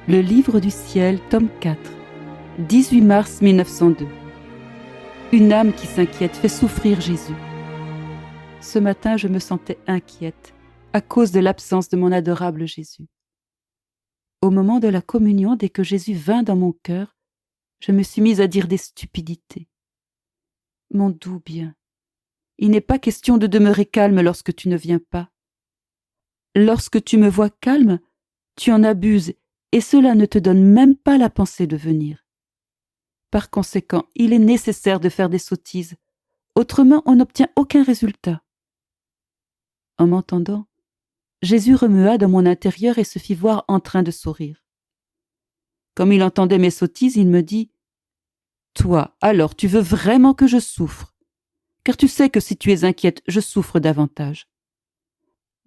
Le livre du ciel, tome 4, 18 mars 1902. Une âme qui s'inquiète fait souffrir Jésus. Ce matin, je me sentais inquiète à cause de l'absence de mon adorable Jésus. Au moment de la communion, dès que Jésus vint dans mon cœur, je me suis mise à dire des stupidités. Mon doux bien, il n'est pas question de demeurer calme lorsque tu ne viens pas. Lorsque tu me vois calme, tu en abuses et cela ne te donne même pas la pensée de venir. Par conséquent, il est nécessaire de faire des sottises, autrement on n'obtient aucun résultat. En m'entendant, Jésus remua dans mon intérieur et se fit voir en train de sourire. Comme il entendait mes sottises, il me dit « Toi, alors tu veux vraiment que je souffre, car tu sais que si tu es inquiète, je souffre davantage.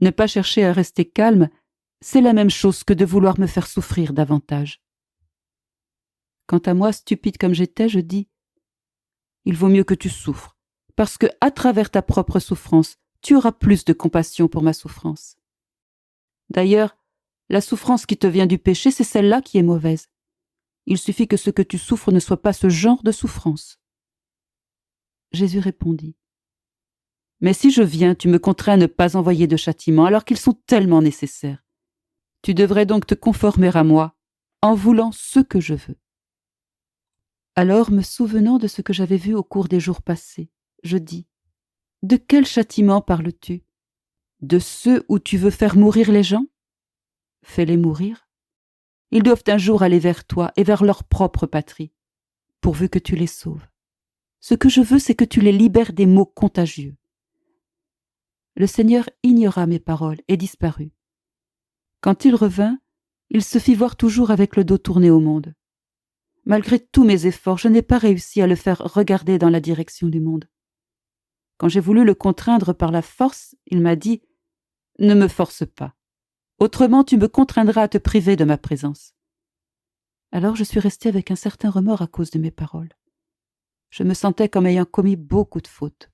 Ne pas chercher à rester calme, c'est la même chose que de vouloir me faire souffrir davantage. » Quant à moi, stupide comme j'étais, je dis « Il vaut mieux que tu souffres, parce que, à travers ta propre souffrance, tu auras plus de compassion pour ma souffrance. D'ailleurs, la souffrance qui te vient du péché, c'est celle-là qui est mauvaise. Il suffit que ce que tu souffres ne soit pas ce genre de souffrance. » Jésus répondit « Mais si je viens, tu me contrains à ne pas envoyer de châtiments alors qu'ils sont tellement nécessaires. Tu devrais donc te conformer à moi, en voulant ce que je veux. » Alors, me souvenant de ce que j'avais vu au cours des jours passés, je dis « De quel châtiment parles-tu? De ceux où tu veux faire mourir les gens? Fais-les mourir. Ils doivent un jour aller vers toi et vers leur propre patrie, pourvu que tu les sauves. Ce que je veux, c'est que tu les libères des maux contagieux. » Le Seigneur ignora mes paroles et disparut. Quand il revint, il se fit voir toujours avec le dos tourné au monde. Malgré tous mes efforts, je n'ai pas réussi à le faire regarder dans la direction du monde. Quand j'ai voulu le contraindre par la force, il m'a dit « Ne me force pas. Autrement, tu me contraindras à te priver de ma présence. » Alors je suis restée avec un certain remords à cause de mes paroles. Je me sentais comme ayant commis beaucoup de fautes.